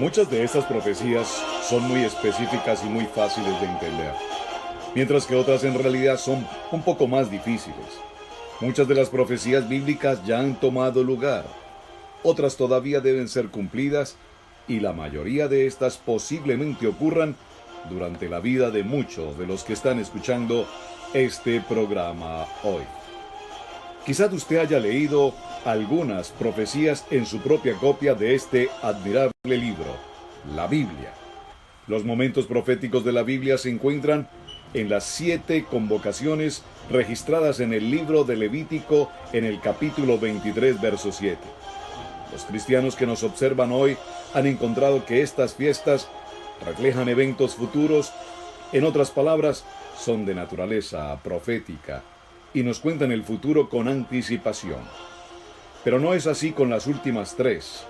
Muchas de estas profecías son muy específicas y muy fáciles de entender, mientras que otras en realidad son un poco más difíciles. Muchas de las profecías bíblicas ya han tomado lugar, otras todavía deben ser cumplidas y la mayoría de estas posiblemente ocurran durante la vida de muchos de los que están escuchando este programa hoy. Quizás usted haya leído algunas profecías en su propia copia de este admirable libro, la Biblia. Los momentos proféticos de la Biblia se encuentran en las 7 convocaciones registradas en el libro de Levítico en el capítulo 23, verso 7. Los cristianos que nos observan hoy han encontrado que estas fiestas reflejan eventos futuros, en otras palabras, son de naturaleza profética y nos cuentan el futuro con anticipación. Pero no es así con las últimas 3.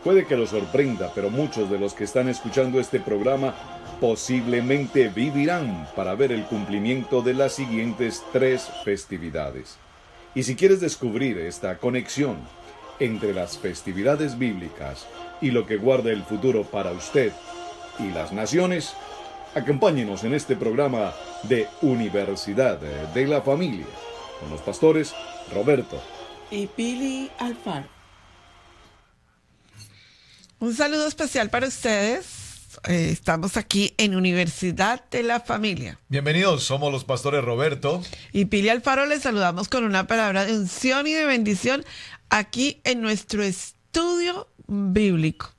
Puede que los sorprenda, pero muchos de los que están escuchando este programa posiblemente vivirán para ver el cumplimiento de las siguientes 3 festividades. Y si quieres descubrir esta conexión entre las festividades bíblicas y lo que guarda el futuro para usted y las naciones, acompáñenos en este programa de Universidad de la Familia, con los pastores Roberto y Pili Alfaro. Un saludo especial para ustedes. Estamos aquí en Universidad de la Familia. Bienvenidos, somos los pastores Roberto y Pili Alfaro. Les saludamos con una palabra de unción y de bendición aquí en nuestro estudio bíblico.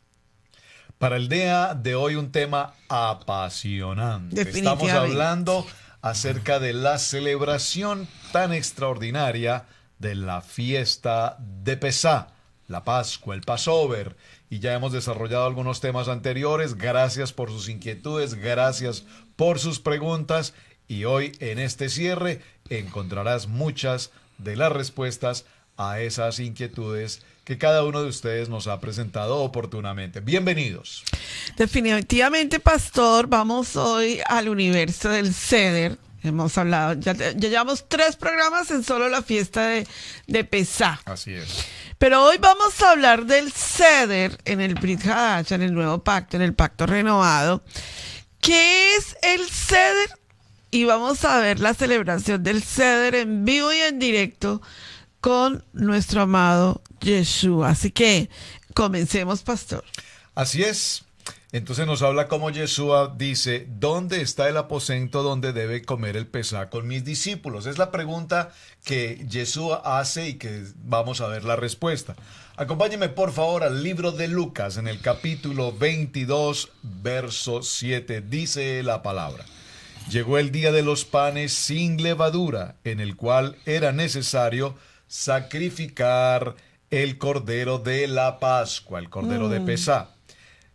Para el día de hoy un tema apasionante. Estamos hablando acerca de la celebración tan extraordinaria de la fiesta de Pesá, la Pascua, el Passover. Y ya hemos desarrollado algunos temas anteriores. Gracias por sus inquietudes, gracias por sus preguntas. Y hoy en este cierre encontrarás muchas de las respuestas a esas inquietudes que cada uno de ustedes nos ha presentado oportunamente. Bienvenidos. Definitivamente, pastor, vamos hoy al universo del Seder. Hemos hablado, ya llevamos 3 programas en solo la fiesta de Pesá. Así es. Pero hoy vamos a hablar del Seder en el Brit Hadash, en el nuevo pacto, en el pacto renovado. ¿Qué es el Seder? Y vamos a ver la celebración del Seder en vivo y en directo con nuestro amado Yeshua. Así que comencemos, pastor. Así es. Entonces nos habla como Yeshua dice, ¿dónde está el aposento donde debe comer el Pesá con mis discípulos? Es la pregunta que Yeshua hace y que vamos a ver la respuesta. Acompáñeme por favor al libro de Lucas en el capítulo 22, verso 7. Dice la palabra. Llegó el día de los panes sin levadura, en el cual era necesario sacrificar el cordero de la Pascua, el cordero de Pesá.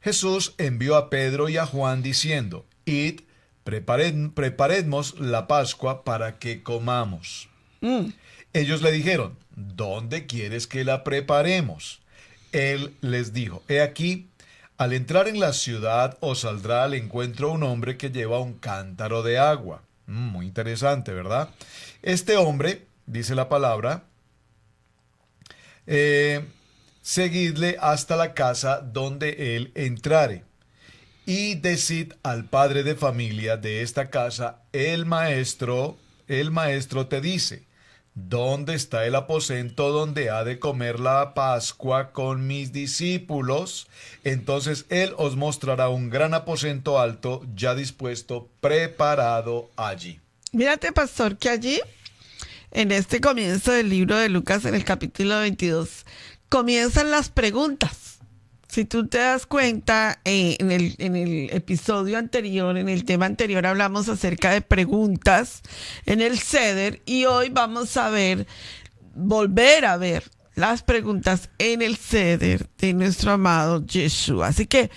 Jesús envió a Pedro y a Juan diciendo, id, preparemos la Pascua para que comamos. Ellos le dijeron, ¿dónde quieres que la preparemos? Él les dijo, he aquí, al entrar en la ciudad os saldrá al encuentro un hombre que lleva un cántaro de agua. Muy interesante, ¿verdad? Este hombre, dice la palabra, seguidle hasta la casa donde él entrare, y decid al padre de familia de esta casa, el maestro te dice, ¿dónde está el aposento donde ha de comer la Pascua con mis discípulos? Entonces él os mostrará un gran aposento alto, ya dispuesto, preparado allí. Mírate, pastor, que allí, en este comienzo del libro de Lucas, en el capítulo 22, comienzan las preguntas. Si tú te das cuenta, en el episodio anterior, en el tema anterior, hablamos acerca de preguntas en el Seder y hoy vamos a volver a ver las preguntas en el Seder de nuestro amado Yeshua. Así que,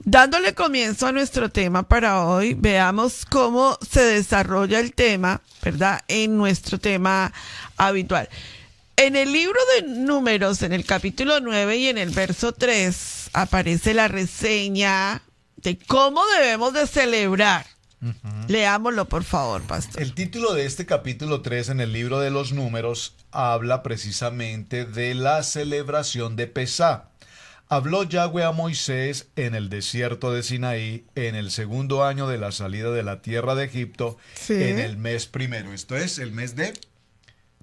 dándole comienzo a nuestro tema para hoy, veamos cómo se desarrolla el tema, ¿verdad? En nuestro tema habitual. En el libro de Números, en el capítulo 9 y en el verso 3, aparece la reseña de cómo debemos de celebrar. Leámoslo, por favor, pastor. El título de este capítulo 3 en el libro de los Números habla precisamente de la celebración de Pesá. Habló Yahweh a Moisés en el desierto de Sinaí en el 2.º año de la salida de la tierra de Egipto, Sí. en el mes primero. Esto es el mes de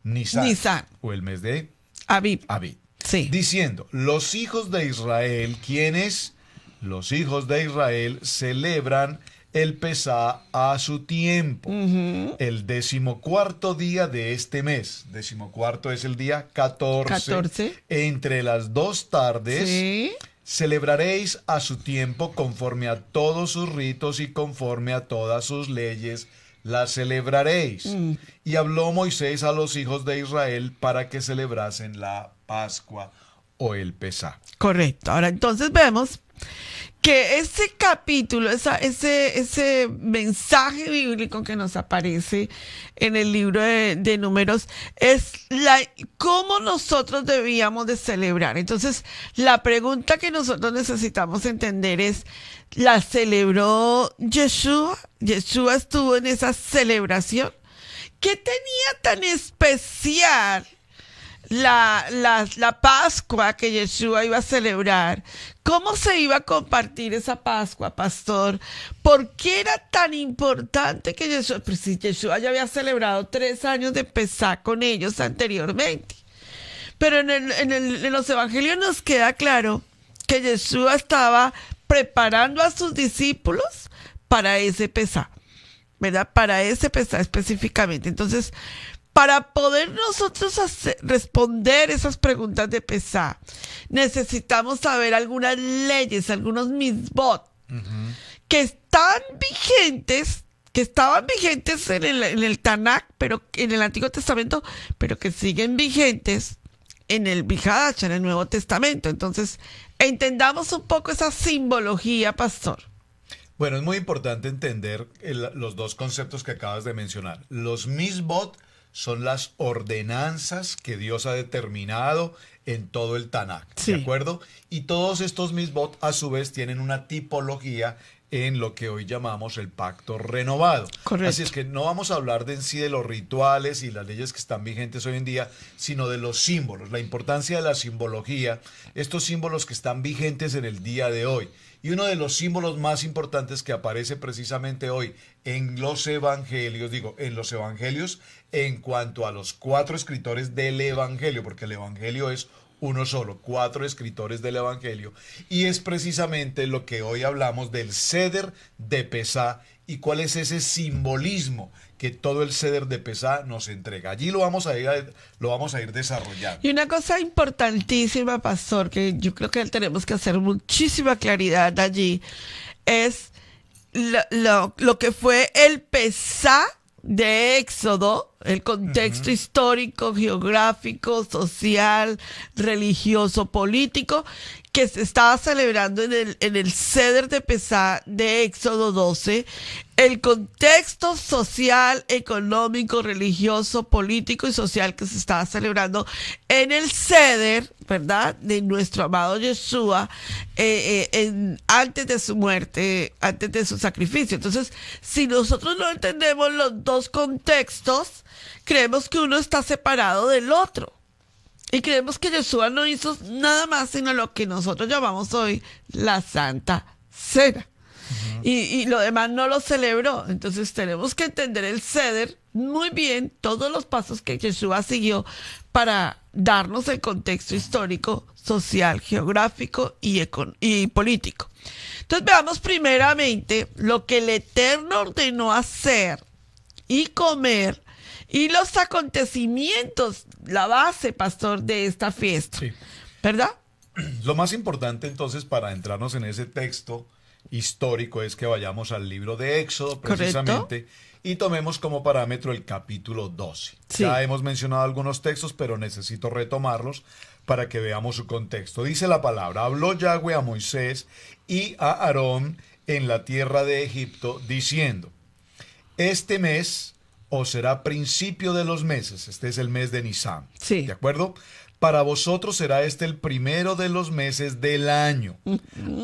Nisan. O el mes de Abib. Abib. Sí. Diciendo, los hijos de Israel, ¿quiénes? Los hijos de Israel celebran el Pesá a su tiempo. El 14º día de este mes. 14º es el día 14. 14. Entre las 2 tardes. Sí. Celebraréis a su tiempo conforme a todos sus ritos y conforme a todas sus leyes. La celebraréis. Y habló Moisés a los hijos de Israel para que celebrasen la Pascua o el Pesá. Correcto. Ahora entonces vemos que ese capítulo, ese mensaje bíblico que nos aparece en el libro de Números es cómo nosotros debíamos de celebrar. Entonces, la pregunta que nosotros necesitamos entender es, ¿la celebró Yeshua? ¿Yeshua estuvo en esa celebración? ¿Qué tenía tan especial la Pascua que Yeshua iba a celebrar? ¿Cómo se iba a compartir esa Pascua, pastor? ¿Por qué era tan importante que Yeshua? Pues si Yeshua ya había celebrado 3 años de Pesá con ellos anteriormente. Pero en los evangelios nos queda claro que Yeshua estaba preparando a sus discípulos para ese Pesá, ¿verdad? Para ese Pesá específicamente. Entonces, para poder nosotros responder esas preguntas de Pesá, necesitamos saber algunas leyes, algunos mitzvot, que estaban vigentes en el Tanakh, pero en el Antiguo Testamento, pero que siguen vigentes en el Brit Hadashah, en el Nuevo Testamento. Entonces, entendamos un poco esa simbología, pastor. Bueno, es muy importante entender los dos conceptos que acabas de mencionar. Los mitzvot son las ordenanzas que Dios ha determinado en todo el Tanakh, Sí. ¿de acuerdo? Y todos estos mitzvot a su vez tienen una tipología en lo que hoy llamamos el pacto renovado. Correcto. Así es que no vamos a hablar de en sí de los rituales y las leyes que están vigentes hoy en día, sino de los símbolos, la importancia de la simbología, estos símbolos que están vigentes en el día de hoy. Y uno de los símbolos más importantes que aparece precisamente hoy en los evangelios, en cuanto a los 4 escritores del evangelio, porque el evangelio es uno solo, 4 escritores del evangelio, y es precisamente lo que hoy hablamos del Seder de Pesá y cuál es ese simbolismo que todo el Seder de Pesá nos entrega. Allí lo vamos a ir desarrollando. Y una cosa importantísima, pastor, que yo creo que tenemos que hacer muchísima claridad allí, es lo que fue el Pesá de Éxodo, el contexto histórico, geográfico, social, religioso, político, que se estaba celebrando en el Seder de Pesá de Éxodo 12, el contexto social, económico, religioso, político y social que se estaba celebrando en el Seder, ¿verdad?, de nuestro amado Yeshua, antes de su muerte, antes de su sacrificio. Entonces, si nosotros no entendemos los dos contextos, creemos que uno está separado del otro. Y creemos que Yeshua no hizo nada más sino lo que nosotros llamamos hoy la Santa Cena. Y lo demás no lo celebró. Entonces tenemos que entender el Seder muy bien, todos los pasos que Yeshua siguió para darnos el contexto histórico, social, geográfico y político. Entonces veamos primeramente lo que el Eterno ordenó hacer y comer y los acontecimientos, la base, pastor, de esta fiesta. Sí. ¿Verdad? Lo más importante entonces para entrarnos en ese texto histórico es que vayamos al libro de Éxodo precisamente y tomemos como parámetro el capítulo 12. Sí. Ya hemos mencionado algunos textos, pero necesito retomarlos para que veamos su contexto. Dice la palabra: habló Yahweh a Moisés y a Aarón en la tierra de Egipto, diciendo: este mes os será principio de los meses. Este es el mes de Nisan. Sí. ¿De acuerdo? Para vosotros será este el primero de los meses del año.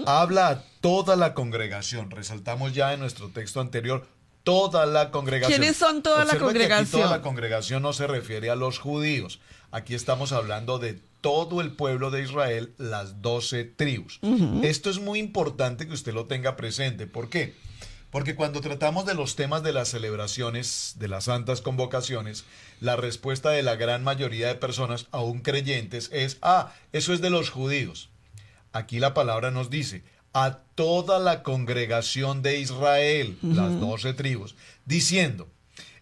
Habla a toda la congregación. Resaltamos ya en nuestro texto anterior, toda la congregación. ¿Quiénes son toda la Observa que aquí congregación? toda la congregación no se refiere a los judíos. Aquí estamos hablando de todo el pueblo de Israel, las 12 tribus. Esto es muy importante que usted lo tenga presente. ¿Por qué? Porque cuando tratamos de los temas de las celebraciones, de las santas convocaciones, la respuesta de la gran mayoría de personas, aún creyentes, es, eso es de los judíos. Aquí la palabra nos dice, a toda la congregación de Israel, las 12 tribus, diciendo,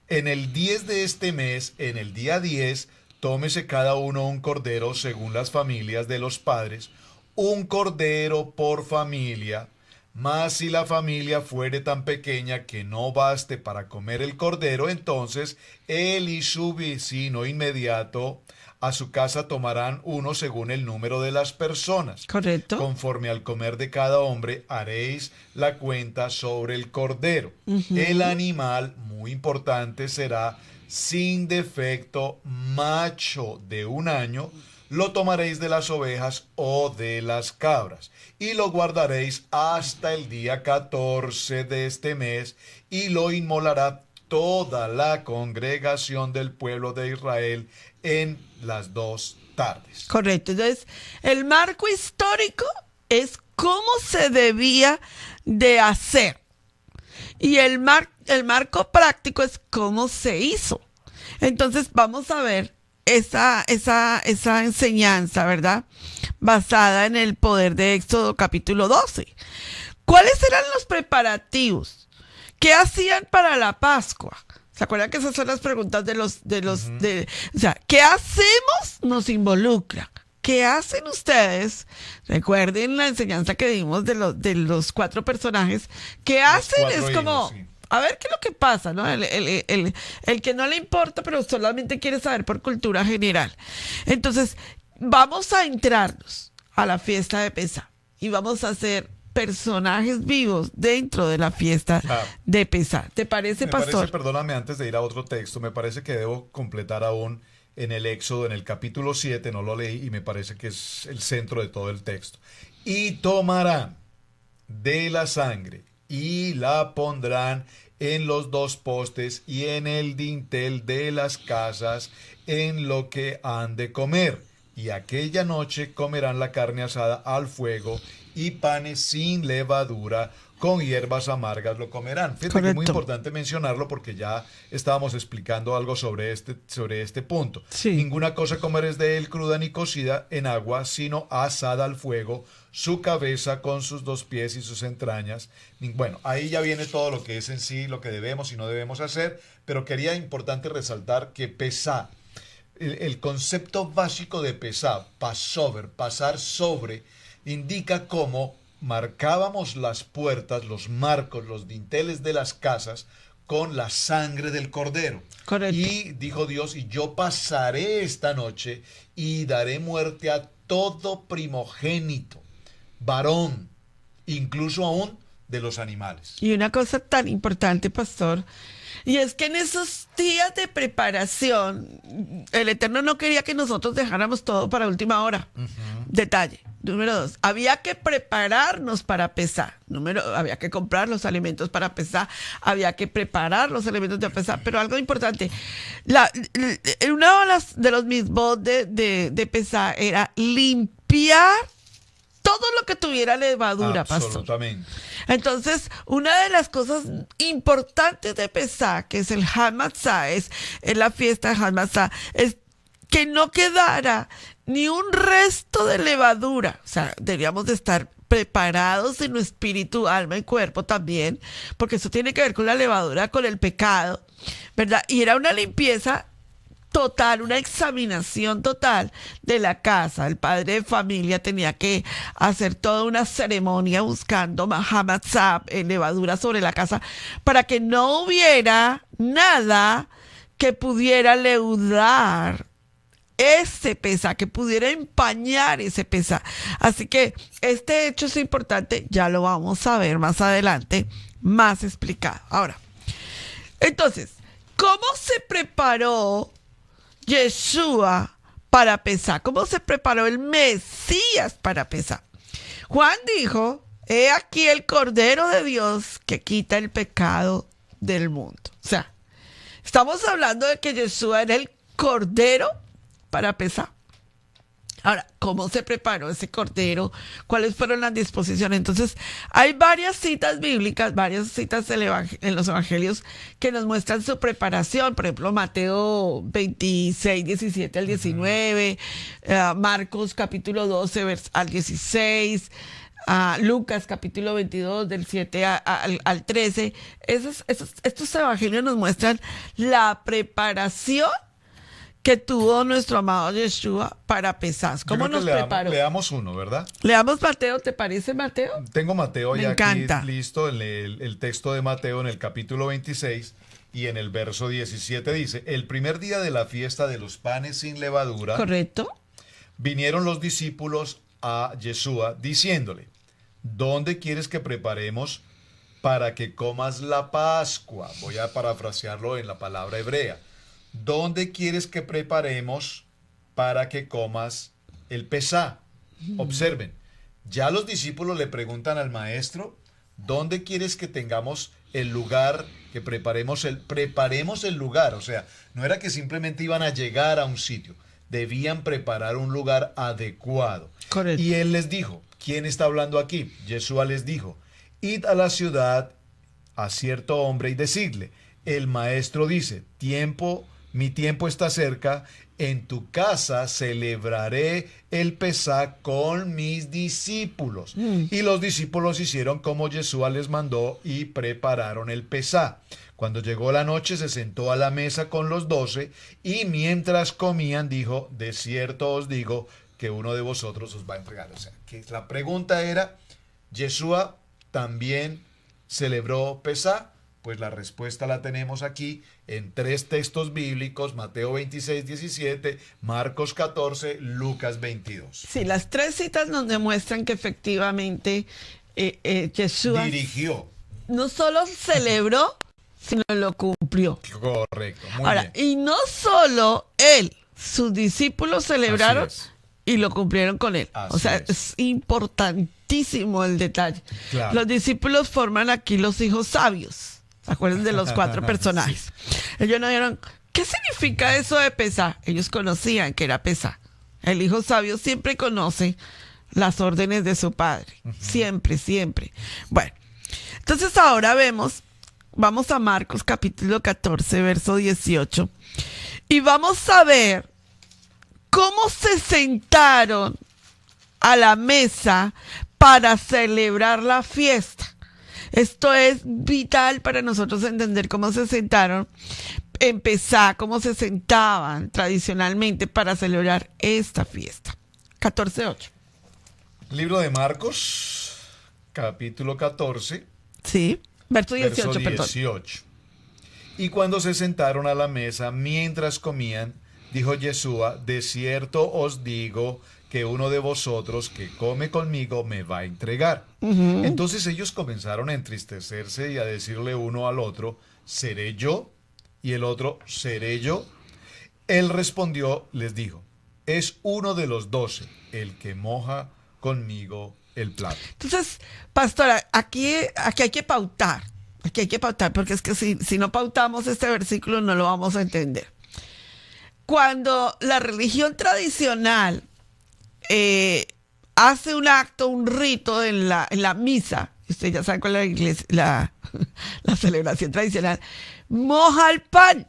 en el 10 de este mes, en el día 10, tómese cada uno un cordero según las familias de los padres, un cordero por familia. Mas si la familia fuere tan pequeña que no baste para comer el cordero, entonces él y su vecino inmediato a su casa tomarán uno según el número de las personas. Correcto. Conforme al comer de cada hombre, haréis la cuenta sobre el cordero. El animal, muy importante, será sin defecto, macho de 1 año. Lo tomaréis de las ovejas o de las cabras, y lo guardaréis hasta el día 14 de este mes, y lo inmolará toda la congregación del pueblo de Israel en las 2 tardes. Correcto. Entonces, el marco histórico es cómo se debía de hacer. Y el marco práctico es cómo se hizo. Entonces, vamos a ver esa enseñanza, ¿verdad? Basada en el poder de Éxodo capítulo 12. ¿Cuáles eran los preparativos? ¿Qué hacían para la Pascua? ¿Se acuerdan que esas son las preguntas o sea, ¿qué hacemos? Nos involucra. ¿Qué hacen ustedes? Recuerden la enseñanza que dimos de los 4 personajes. ¿Qué hacen? Es como, sí. A ver qué es lo que pasa, ¿no? El que no le importa, pero solamente quiere saber por cultura general. Entonces, vamos a entrarnos a la fiesta de Pesá y vamos a hacer personajes vivos dentro de la fiesta de Pesá. ¿Te parece, pastor? Perdóname, antes de ir a otro texto, me parece que debo completar aún en el Éxodo, en el capítulo 7, no lo leí y me parece que es el centro de todo el texto. Y tomarán de la sangre y la pondrán en los 2 postes y en el dintel de las casas en lo que han de comer. Y aquella noche comerán la carne asada al fuego y panes sin levadura, con hierbas amargas lo comerán. Fíjate que es muy importante mencionarlo porque ya estábamos explicando algo sobre este punto. Sí. Ninguna cosa comeréis de él cruda ni cocida en agua, sino asada al fuego, su cabeza con sus 2 pies y sus entrañas. Bueno, ahí ya viene todo lo que es en sí, lo que debemos y no debemos hacer, pero quería importante resaltar que Pesá, el concepto básico de Pesá, Passover, pasar sobre, indica cómo marcábamos las puertas, los marcos, los dinteles de las casas con la sangre del cordero. Correcto. Y dijo Dios, y yo pasaré esta noche y daré muerte a todo primogénito, varón, incluso aún de los animales. Y una cosa tan importante, pastor, y es que en esos días de preparación, el Eterno no quería que nosotros dejáramos todo para última hora. Detalle. Número 2, había que prepararnos para Pesá. Había que comprar los alimentos para Pesá, había que preparar los alimentos de Pesá. Pero algo importante, uno de los mismos de Pesá era limpiar todo lo que tuviera levadura, pastor. Absolutamente. Entonces, una de las cosas importantes de Pesá, que es el Hamatzá, es la fiesta de Hamatzá, es que no quedara ni un resto de levadura. O sea, deberíamos de estar preparados en nuestro espíritu, alma y cuerpo también, porque eso tiene que ver con la levadura, con el pecado, ¿verdad? Y era una limpieza total, una examinación total de la casa. El padre de familia tenía que hacer toda una ceremonia buscando hamatzá, levadura sobre la casa, para que no hubiera nada que pudiera leudar ese Pesá, que pudiera empañar ese Pesá. Así que este hecho es importante, ya lo vamos a ver más adelante, más explicado. Ahora, entonces, ¿cómo se preparó Yeshua para Pesá? ¿Cómo se preparó el Mesías para Pesá? Juan dijo, he aquí el Cordero de Dios que quita el pecado del mundo. O sea, estamos hablando de que Yeshua era el Cordero para Pesá. Ahora, ¿cómo se preparó ese cordero? ¿Cuáles fueron las disposiciones? Entonces, hay varias citas bíblicas, varias citas en los evangelios que nos muestran su preparación. Por ejemplo, Mateo 26, 17 al 19, Marcos capítulo 12, al 16, Lucas capítulo 22, del 7 al 13. Estos evangelios nos muestran la preparación que tuvo nuestro amado Yeshua para Pesaj. ¿Cómo nos preparó? Leamos uno, ¿verdad? Leamos Mateo, ¿te parece, Mateo? Tengo Mateo Me ya encanta. aquí listo, el texto de Mateo en el capítulo 26 y en el verso 17 dice, el primer día de la fiesta de los panes sin levadura, ¿Correcto? vinieron los discípulos a Yeshua diciéndole, ¿dónde quieres que preparemos para que comas la Pascua? Voy a parafrasearlo en la palabra hebrea. ¿Dónde quieres que preparemos para que comas el Pesaj? Observen, ya los discípulos le preguntan al maestro, ¿dónde quieres que tengamos el lugar, que preparemos el lugar? O sea, no era que simplemente iban a llegar a un sitio, debían preparar un lugar adecuado. Correcto. Y él les dijo, ¿quién está hablando aquí? Yeshua les dijo, id a la ciudad a cierto hombre y decidle, el maestro dice, mi tiempo está cerca, en tu casa celebraré el Pesaj con mis discípulos. Y los discípulos hicieron como Yeshua les mandó y prepararon el Pesaj. Cuando llegó la noche se sentó a la mesa con los 12 y mientras comían dijo, de cierto os digo que uno de vosotros os va a entregar. O sea, que la pregunta era, ¿Yeshua también celebró Pesaj? Pues la respuesta la tenemos aquí en 3 textos bíblicos, Mateo 26, 17, Marcos 14, Lucas 22. Sí, las 3 citas nos demuestran que efectivamente Yeshua Dirigió. no solo celebró, sino lo cumplió. Correcto, muy Ahora, bien. y no solo él, sus discípulos celebraron Así es. y lo cumplieron con él. Así O sea, es. es importantísimo el detalle. Claro. Los discípulos forman aquí los hijos sabios. ¿Se acuerdan de los 4 personajes? Ellos no vieron, ¿qué significa eso de Pesaj? Ellos conocían que era Pesaj. El hijo sabio siempre conoce las órdenes de su padre. Siempre, siempre. Bueno, entonces ahora vamos a Marcos capítulo 14, verso 18. Y vamos a ver cómo se sentaron a la mesa para celebrar la fiesta. Esto es vital para nosotros entender cómo se sentaron en Pesaj, cómo se sentaban tradicionalmente para celebrar esta fiesta. 14:8. Libro de Marcos, capítulo 14, Sí, verso 18, verso perdón. 18. Y cuando se sentaron a la mesa, mientras comían, dijo Yeshua, de cierto os digo que uno de vosotros que come conmigo me va a entregar. Entonces ellos comenzaron a entristecerse y a decirle uno al otro, ¿seré yo? Y el otro, ¿seré yo? Él respondió, les dijo, es uno de los 12, el que moja conmigo el plato. Entonces, pastora, aquí hay que pautar. Aquí hay que pautar, porque es que si no pautamos este versículo no lo vamos a entender. Cuando la religión tradicional hace un acto, un rito en la misa, usted ya sabe cuál es la iglesia, la celebración tradicional, moja el pan,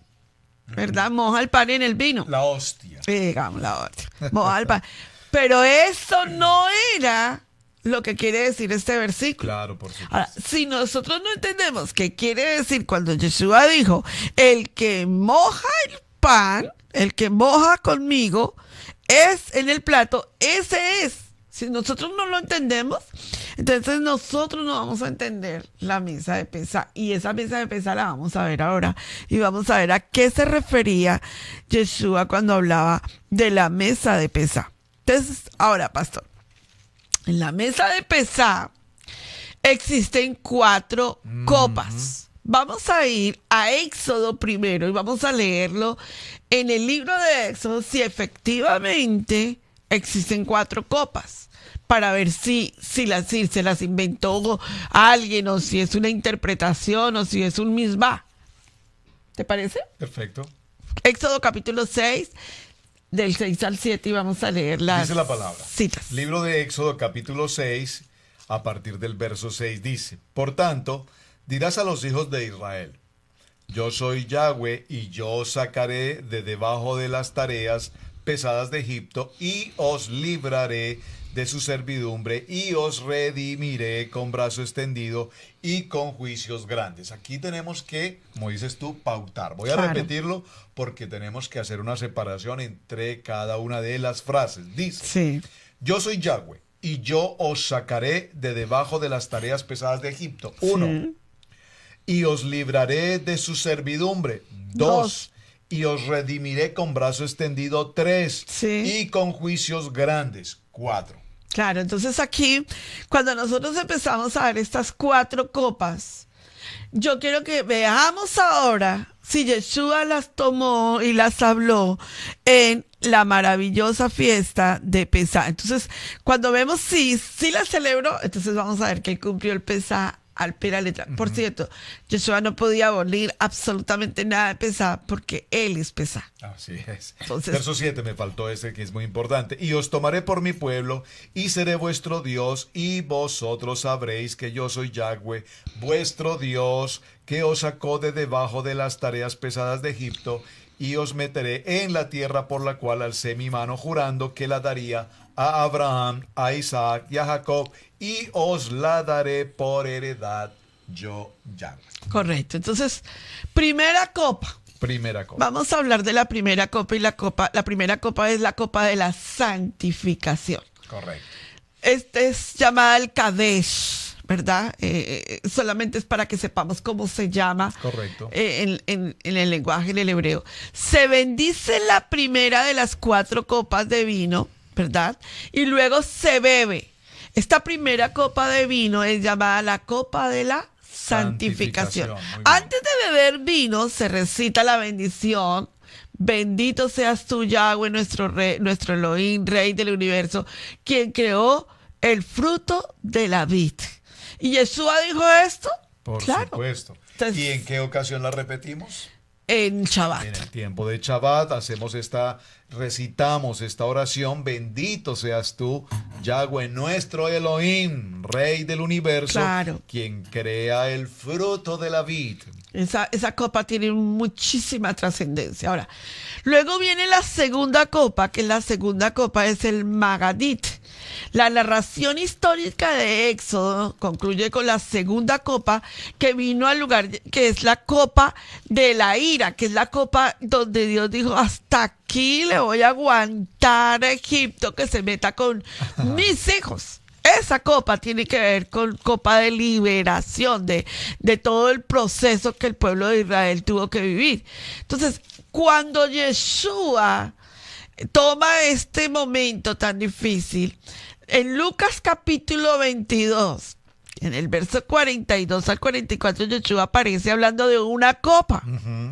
¿verdad? Moja el pan en el vino. La hostia. Digamos, la hostia. Moja el pan. Pero eso no era lo que quiere decir este versículo. Claro, por supuesto. Ahora, si nosotros no entendemos qué quiere decir cuando Yeshua dijo, el que moja el pan, el que moja conmigo, es en el plato, ese es. Si nosotros no lo entendemos, entonces nosotros no vamos a entender la misa de Pesaj. Y esa misa de Pesaj la vamos a ver ahora. Y vamos a ver a qué se refería Yeshua cuando hablaba de la mesa de Pesaj. Entonces, ahora, pastor, en la mesa de Pesaj existen 4 copas. Vamos a ir a Éxodo primero y vamos a leerlo en el libro de Éxodo si efectivamente existen 4 copas, para ver si se las inventó alguien o si es una interpretación o si es un misbah. ¿Te parece? Perfecto. Éxodo capítulo 6, del 6 al 7 y vamos a leer las Dice la palabra. citas. Libro de Éxodo, capítulo 6, a partir del verso 6 dice: Por tanto, dirás a los hijos de Israel: Yo soy Yahweh, y yo os sacaré de debajo de las tareas pesadas de Egipto, y os libraré de su servidumbre, y os redimiré con brazo extendido y con juicios grandes. Aquí tenemos que, como dices tú, pautar. Voy a Claro. repetirlo porque tenemos que hacer una separación entre cada una de las frases. Dice: Sí, Yo soy Yahweh, y yo os sacaré de debajo de las tareas pesadas de Egipto. 1. sí. Y os libraré de su servidumbre. 2. Y os redimiré con brazo extendido. 3. Sí. Y con juicios grandes. 4. Claro, entonces aquí, cuando nosotros empezamos a ver estas 4 copas, yo quiero que veamos ahora si Yeshua las tomó y las habló en la maravillosa fiesta de Pesá. Entonces, cuando vemos si las celebró, entonces vamos a ver que él cumplió el Pesá al pie de la letra. Por cierto, Yeshua no podía abolir absolutamente nada de Pesá porque él es Pesá. Así es. Entonces- Verso 7 me faltó ese que es muy importante. Y os tomaré por mi pueblo y seré vuestro Dios, y vosotros sabréis que yo soy Yahweh, vuestro Dios, que os sacó de debajo de las tareas pesadas de Egipto, y os meteré en la tierra por la cual alcé mi mano jurando que la daría a Abraham, a Isaac y a Jacob, y os la daré por heredad, yo Yahweh. Correcto. Entonces, primera copa. Primera cosa. Vamos a hablar de la primera copa y la primera copa es la copa de la santificación. Correcto. Este es llamada el Kadesh, ¿verdad? Solamente es para que sepamos cómo se llama Correcto. en el lenguaje, en el hebreo. Se bendice la primera de las 4 copas de vino, ¿verdad? Y luego se bebe. Esta primera copa de vino es llamada la copa de la santificación. Santificación, muy bien. Antes de beber vino se recita la bendición. Bendito seas tú, Yahweh, nuestro rey, nuestro Elohim, rey del universo, quien creó el fruto de la vid. ¿Y Yeshua dijo esto? Por Claro. supuesto. Entonces- ¿Y en qué ocasión la repetimos? En Shabbat. En el tiempo de Shabbat recitamos esta oración: bendito seas tú, Yahweh, nuestro Elohim, rey del universo, Claro. quien crea el fruto de la vid. Esa copa tiene muchísima trascendencia. Ahora, luego viene la segunda copa, que la segunda copa es el Magadit. La narración histórica de Éxodo concluye con la segunda copa que vino al lugar, que es la copa de la ira, que es la copa donde Dios dijo: hasta aquí le voy a aguantar a Egipto que se meta con mis hijos. Esa copa tiene que ver con copa de liberación, de todo el proceso que el pueblo de Israel tuvo que vivir. Entonces, cuando Yeshua toma este momento tan difícil, en Lucas capítulo 22, en el verso 42 al 44, Yeshua aparece hablando de una copa.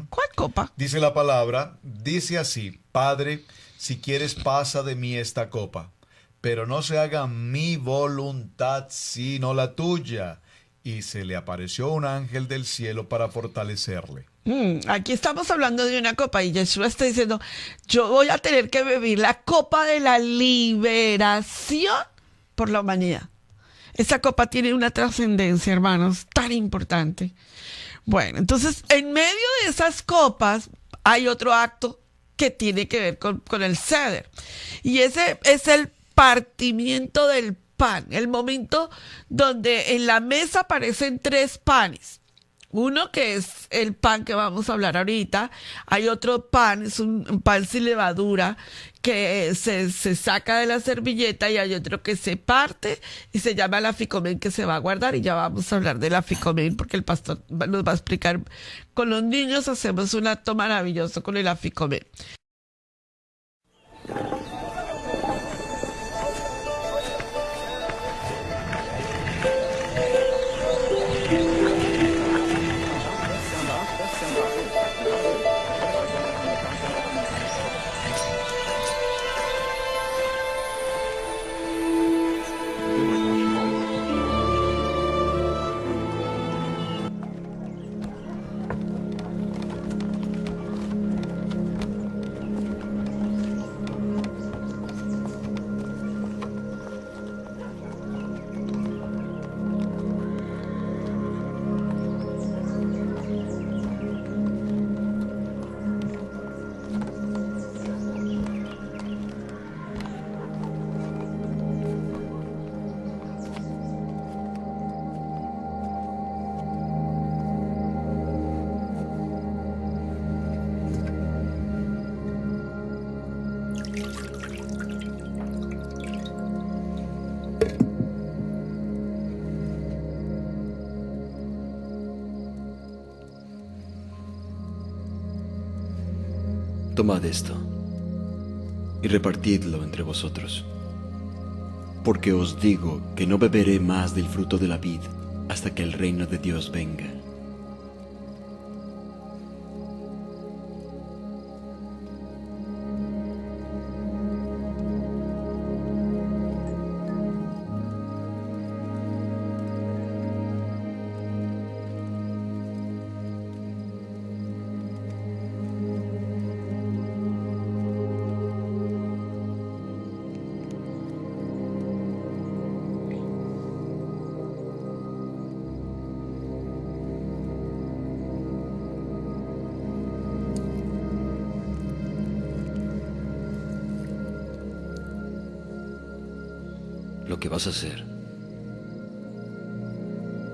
¿Cuál copa? Dice la palabra, dice así: Padre, si quieres pasa de mí esta copa, pero no se haga mi voluntad sino la tuya. Y se le apareció un ángel del cielo para fortalecerle. Aquí estamos hablando de una copa y Yeshua está diciendo: yo voy a tener que beber la copa de la liberación por la humanidad. Esa copa tiene una trascendencia, hermanos, tan importante. Bueno, entonces, en medio de esas copas hay otro acto que tiene que ver con el ceder. Y ese es el partimiento del pan, el momento donde en la mesa aparecen 3 panes. Uno que es el pan que vamos a hablar ahorita. Hay otro pan, es un pan sin levadura que se saca de la servilleta, y hay otro que se parte y se llama la ficomén, que se va a guardar, y ya vamos a hablar de la ficomén porque el pastor nos va a explicar. Con los niños hacemos un acto maravilloso con el aficomén. Tomad esto y repartidlo entre vosotros, porque os digo que no beberé más del fruto de la vid hasta que el reino de Dios venga. Lo que vas a hacer,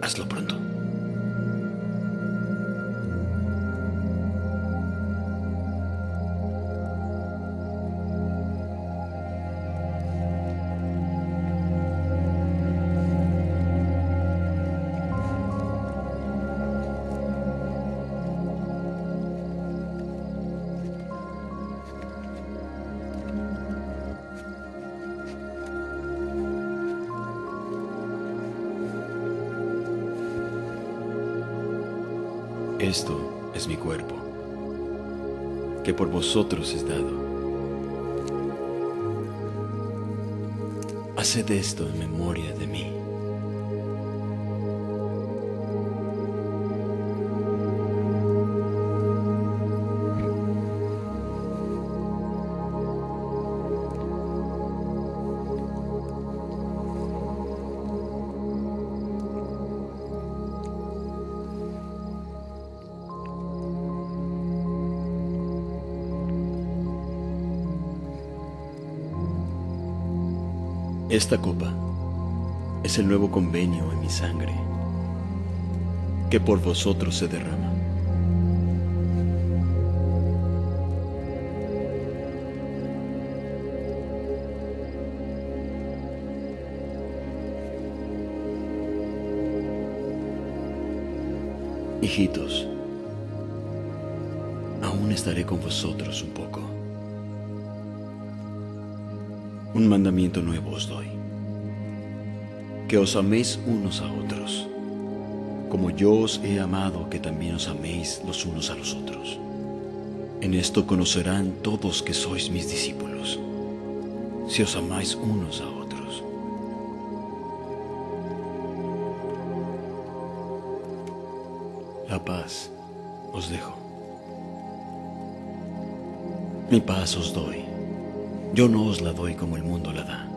hazlo pronto. Esto es mi cuerpo, que por vosotros es dado. Haced esto en memoria de mí. Esta copa es el nuevo convenio en mi sangre, que por vosotros se derrama. Hijitos, aún estaré con vosotros un poco. Un mandamiento nuevo os doy, que os améis unos a otros, como yo os he amado, que también os améis los unos a los otros. En esto conocerán todos que sois mis discípulos, si os amáis unos a otros. La paz os dejo, mi paz os doy. Yo no os la doy como el mundo la da.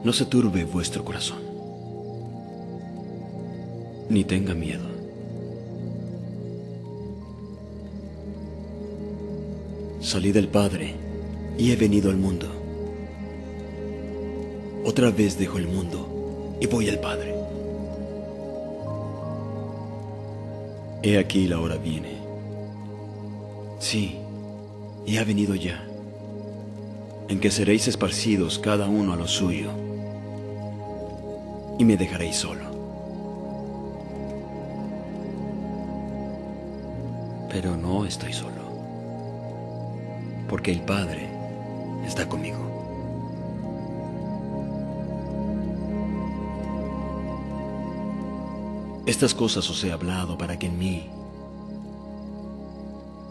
No se turbe vuestro corazón, ni tenga miedo. Salí del Padre y he venido al mundo. Otra vez dejo el mundo y voy al Padre. He aquí la hora viene. Sí, y ha venido ya, en que seréis esparcidos cada uno a lo suyo, y me dejaréis solo. Pero no estoy solo, porque el Padre está conmigo. Estas cosas os he hablado para que en mí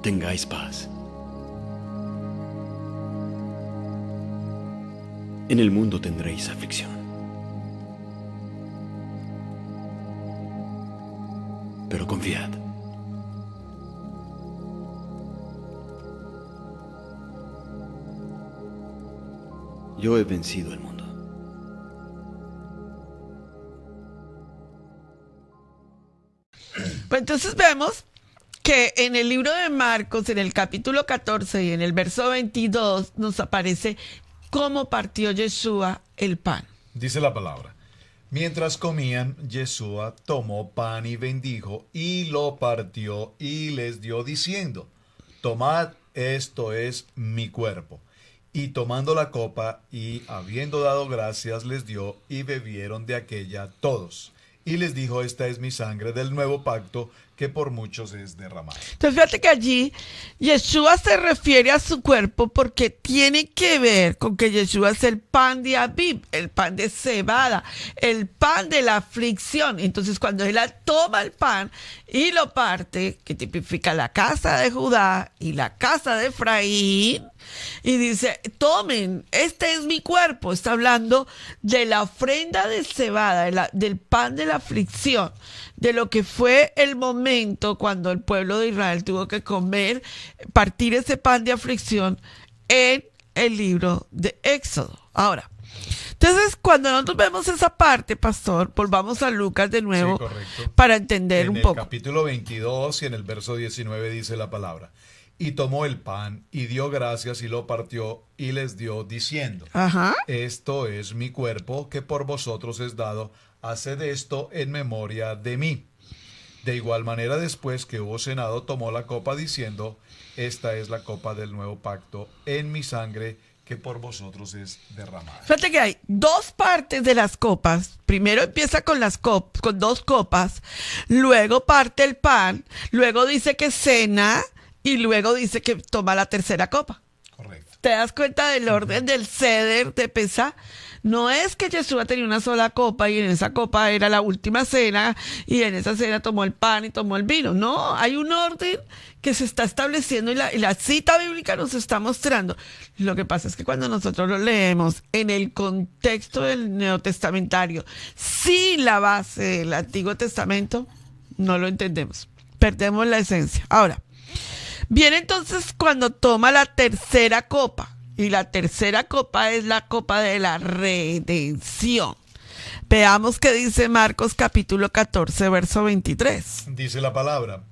tengáis paz. En el mundo tendréis aflicción, pero confiad. Yo he vencido al mundo. Pues entonces vemos que en el libro de Marcos, en el capítulo 14 y en el verso 22, nos aparece cómo partió Yeshua el pan. Dice la palabra: mientras comían, Yeshua tomó pan y bendijo, y lo partió y les dio diciendo: tomad, esto es mi cuerpo. Y tomando la copa y habiendo dado gracias les dio, y bebieron de aquella todos. y les dijo, esta es mi sangre del nuevo pacto que por muchos es derramada. Entonces fíjate que allí Yeshua se refiere a su cuerpo porque tiene que ver con que Yeshua es el pan de Abib, el pan de cebada, el pan de la aflicción. Entonces cuando él toma el pan y lo parte, que tipifica la casa de Judá y la casa de Efraín, y dice, tomen, este es mi cuerpo. Está hablando de la ofrenda de cebada, del pan de la aflicción, de lo que fue el momento cuando el pueblo de Israel tuvo que comer, partir ese pan de aflicción en el libro de Éxodo. Ahora, entonces cuando nosotros vemos esa parte, pastor, volvamos a Lucas de nuevo, Sí, correcto. para entender un poco. En el capítulo 22 y en el verso 19 dice la palabra, y tomó el pan y dio gracias y lo partió y les dio diciendo, Ajá. esto es mi cuerpo que por vosotros es dado, haced esto en memoria de mí. De igual manera después que hubo cenado tomó la copa diciendo, esta es la copa del nuevo pacto en mi sangre que por vosotros es derramada. Fíjate que hay dos partes de las copas. Primero empieza con con dos copas, luego parte el pan, luego dice que cena y luego dice que toma la tercera copa. Correcto. ¿Te das cuenta del orden del ceder de Pesá? No es que Yeshua tenía una sola copa y en esa copa era la última cena y en esa cena tomó el pan y tomó el vino. No, hay un orden que se está estableciendo y la cita bíblica nos está mostrando. Lo que pasa es que cuando nosotros lo leemos en el contexto del neotestamentario, sin la base del Antiguo Testamento, no lo entendemos. Perdemos la esencia. Ahora, viene entonces cuando toma la tercera copa. Y la tercera copa es la copa de la redención. Veamos qué dice Marcos capítulo 14, verso 23. Dice la palabra,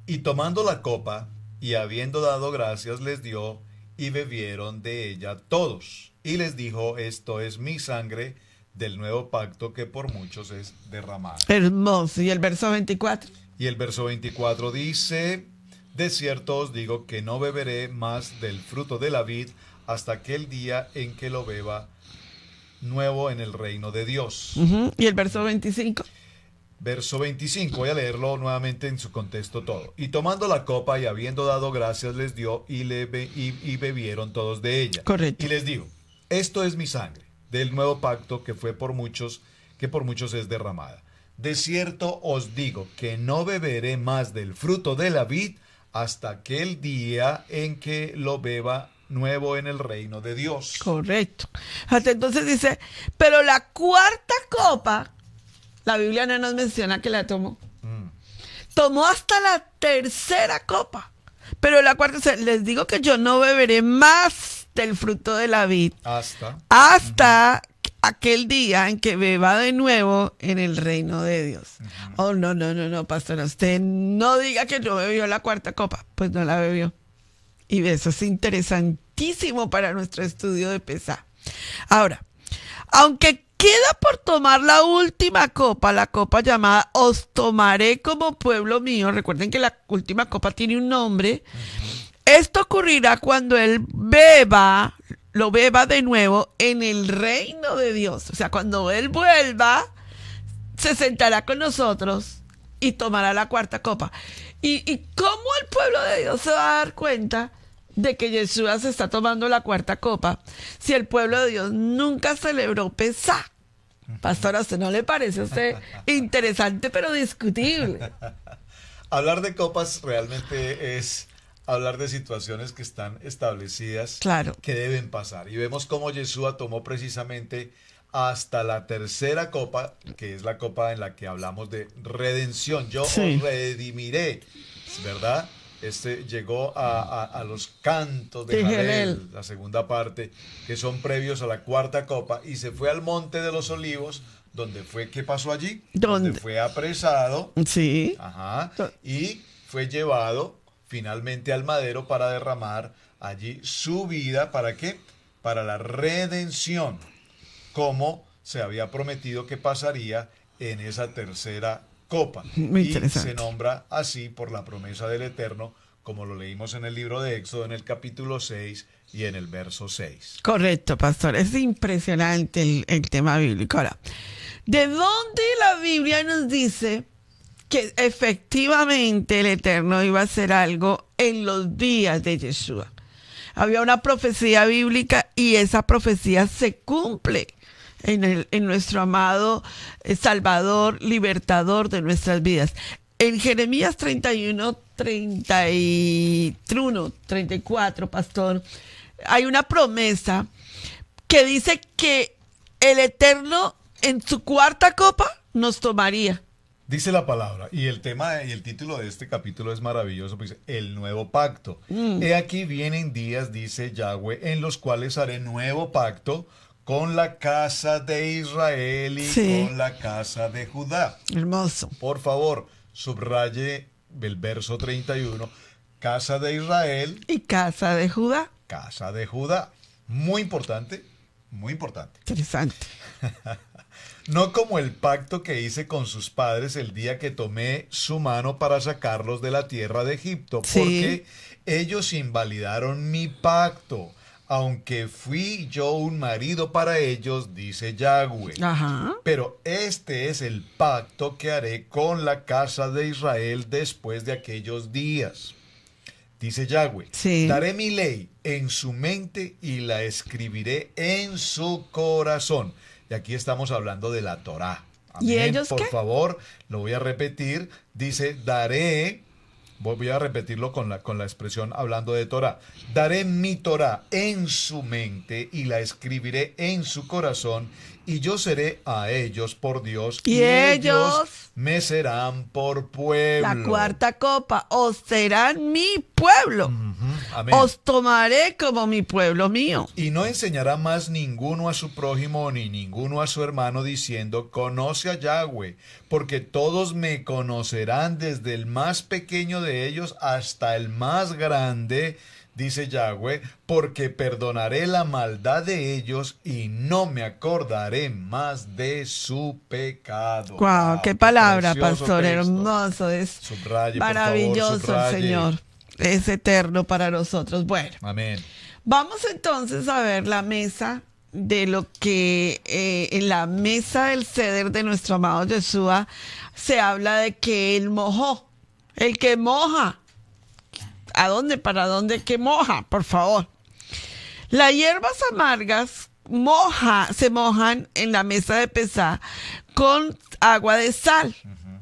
y tomando la copa y habiendo dado gracias les dio y bebieron de ella todos. Y les dijo, esto es mi sangre del nuevo pacto que por muchos es derramada. Hermoso. Y el verso 24. Y el verso 24 dice, de cierto os digo que no beberé más del fruto de la vid hasta aquel día en que lo beba nuevo en el reino de Dios. Y el verso 25. Verso 25, voy a leerlo nuevamente en su contexto todo. Y tomando la copa y habiendo dado gracias les dio y bebieron todos de ella. Correcto. Y les digo, esto es mi sangre del nuevo pacto que por muchos es derramada. De cierto os digo que no beberé más del fruto de la vid hasta aquel día en que lo beba nuevo en el reino de Dios. Correcto. Hasta entonces dice, pero la cuarta copa, la Biblia no nos menciona que la tomó. Tomó hasta la tercera copa. Pero la cuarta, les digo que yo no beberé más del fruto de la vid hasta aquel día en que beba de nuevo en el reino de Dios. Oh, no, pastora, usted no diga que no bebió la cuarta copa. Pues no la bebió. Y eso es interesantísimo para nuestro estudio de Pesá. Ahora, aunque queda por tomar la última copa, la copa llamada Os tomaré como pueblo mío, recuerden que la última copa tiene un nombre, esto ocurrirá cuando él lo beba de nuevo en el reino de Dios. O sea, cuando él vuelva, se sentará con nosotros y tomará la cuarta copa. ¿Y cómo el pueblo de Dios se va a dar cuenta de que Yeshua se está tomando la cuarta copa si el pueblo de Dios nunca celebró Pesá? Pastora, ¿a usted no le parece a usted interesante pero discutible? Hablar de copas realmente es hablar de situaciones que están establecidas, claro, que deben pasar. Y vemos cómo Yeshua tomó precisamente hasta la tercera copa, que es la copa en la que hablamos de redención. Yo os redimiré, ¿verdad? Llegó a los cantos de Jalel, la segunda parte, que son previos a la cuarta copa, y se fue al Monte de los Olivos, donde fue, ¿qué pasó allí? Donde fue apresado, sí, y fue llevado finalmente al madero para derramar allí su vida, ¿para qué? Para la redención, como se había prometido que pasaría en esa tercera copa. Muy y interesante. se nombra así por la promesa del Eterno como lo leímos en el libro de Éxodo, en el capítulo 6 y en el verso 6. Correcto, pastor. Es impresionante el tema bíblico. Ahora, ¿de dónde la Biblia nos dice que efectivamente el Eterno iba a hacer algo en los días de Yeshua? Había una profecía bíblica y esa profecía se cumple en nuestro amado Salvador, libertador de nuestras vidas. En Jeremías 31, 31, 34, pastor, hay una promesa que dice que el Eterno en su cuarta copa nos tomaría. Dice la palabra, y el tema y el título de este capítulo es maravilloso, pues el nuevo pacto. He aquí vienen días, dice Yahweh, en los cuales haré nuevo pacto con la casa de Israel y con la casa de Judá. Hermoso. Por favor, subraye el verso 31, casa de Israel y casa de Judá. Casa de Judá. Muy importante, muy importante. Interesante. No como el pacto que hice con sus padres el día que tomé su mano para sacarlos de la tierra de Egipto, porque ellos invalidaron mi pacto, aunque fui yo un marido para ellos, dice Yahweh. Ajá. Pero este es el pacto que haré con la casa de Israel después de aquellos días. Dice Yahweh, daré mi ley en su mente y la escribiré en su corazón. Y aquí estamos hablando de la Torá. Amén. ¿Y ellos Por qué? favor, lo voy a repetir. Dice, daré, voy a repetirlo con la expresión hablando de Torá. Daré mi Torá en su mente y la escribiré en su corazón. Y yo seré a ellos por Dios. Y ellos me serán por pueblo. La cuarta copa, os serán mi pueblo. Amén. Os tomaré como mi pueblo mío. Y no enseñará más ninguno a su prójimo ni ninguno a su hermano diciendo, conoce a Yahweh, porque todos me conocerán desde el más pequeño de ellos hasta el más grande, dice Yahweh, porque perdonaré la maldad de ellos y no me acordaré más de su pecado. Wow, qué palabra, precioso pastor, texto. hermoso, es Subraye, maravilloso por favor, el Señor, es eterno para nosotros. Bueno, amén. Vamos entonces a ver la mesa de lo que en la mesa del ceder de nuestro amado Yeshua se habla de que él mojó, el que moja. ¿A dónde? ¿Para dónde? ¿Qué moja? Por favor. Las hierbas amargas se mojan en la mesa de Pesá con agua de sal.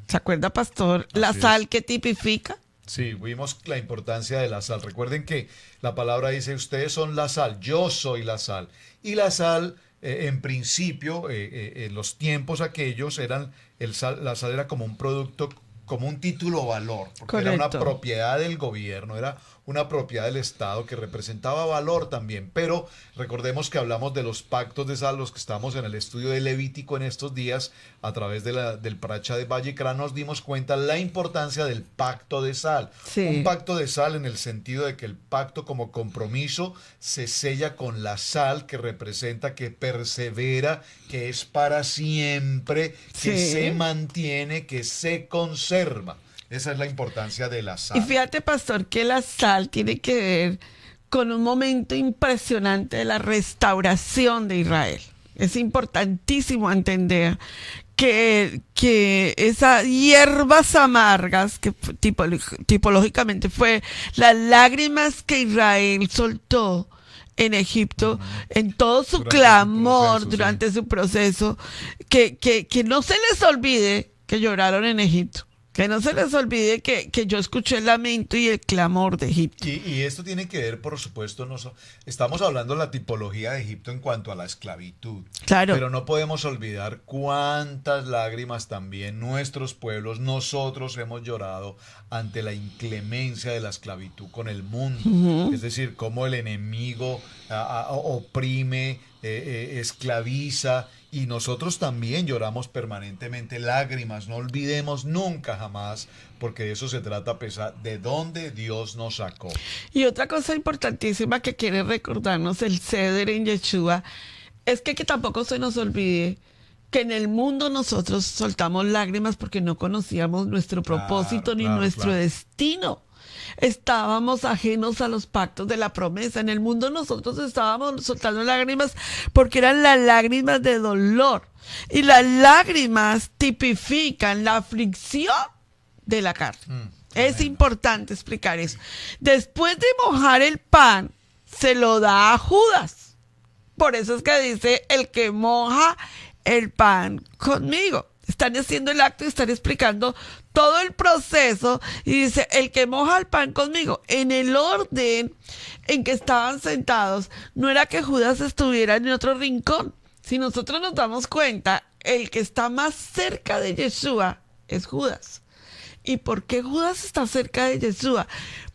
¿Se acuerda, pastor? La sal que tipifica. Sí, vimos la importancia de la sal. Recuerden que la palabra dice, ustedes son la sal, yo soy la sal. Y la sal, en principio, en los tiempos aquellos, la sal era como un producto, como un título valor, porque Correcto. era una propiedad del gobierno, era una propiedad del Estado que representaba valor también. Pero recordemos que hablamos de los pactos de sal, los que estamos en el estudio de Levítico en estos días, a través del Paracha de Vayikra, nos dimos cuenta la importancia del pacto de sal. Sí. Un pacto de sal en el sentido de que el pacto como compromiso se sella con la sal, que representa, que persevera, que es para siempre, que Sí. se mantiene, que se conserva. Esa es la importancia de la sal. Y fíjate, pastor, que la sal tiene que ver con un momento impresionante de la restauración de Israel. Es importantísimo entender que esas hierbas amargas, que tipológicamente fue las lágrimas que Israel soltó en Egipto, en todo su Durante clamor, su proceso, durante su proceso, que no se les olvide que lloraron en Egipto. Que no se les olvide que yo escuché el lamento y el clamor de Egipto. Y esto tiene que ver, por supuesto, estamos hablando de la tipología de Egipto en cuanto a la esclavitud. Claro. Pero no podemos olvidar cuántas lágrimas también nuestros pueblos, nosotros hemos llorado ante la inclemencia de la esclavitud con el mundo. Es decir, cómo el enemigo oprime, esclaviza. Y nosotros también lloramos permanentemente lágrimas. No olvidemos nunca jamás, porque de eso se trata, de dónde Dios nos sacó. Y otra cosa importantísima que quiere recordarnos el ceder en Yeshua es que tampoco se nos olvide que en el mundo nosotros soltamos lágrimas porque no conocíamos nuestro propósito ni nuestro destino. estábamos ajenos a los pactos de la promesa. En el mundo nosotros estábamos soltando lágrimas porque eran las lágrimas de dolor. Y las lágrimas tipifican la aflicción de la carne. Es importante explicar eso. Después de mojar el pan, se lo da a Judas. Por eso es que dice, el que moja el pan conmigo. Están haciendo el acto y están explicando todo el proceso. Y dice, el que moja el pan conmigo. En el orden en que estaban sentados, no era que Judas estuviera en otro rincón. Si nosotros nos damos cuenta, el que está más cerca de Yeshua es Judas. ¿Y por qué Judas está cerca de Yeshua?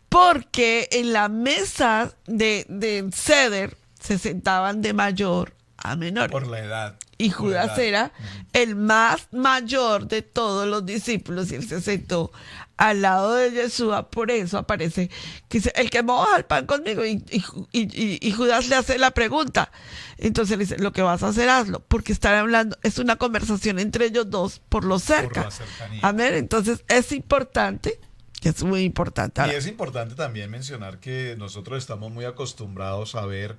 Porque en la mesa de Ceder se sentaban de mayor a menor. Por la edad. Y Judas era el más mayor de todos los discípulos y él se sentó al lado de Yeshua. Por eso aparece que dice, el que moja el pan conmigo. Y Judas le hace la pregunta. Entonces le dice, lo que vas a hacer, hazlo. Porque están hablando, es una conversación entre ellos dos por lo cerca. Por la cercanía. Amén. Entonces es importante, es muy importante. Y es importante también mencionar que nosotros estamos muy acostumbrados a ver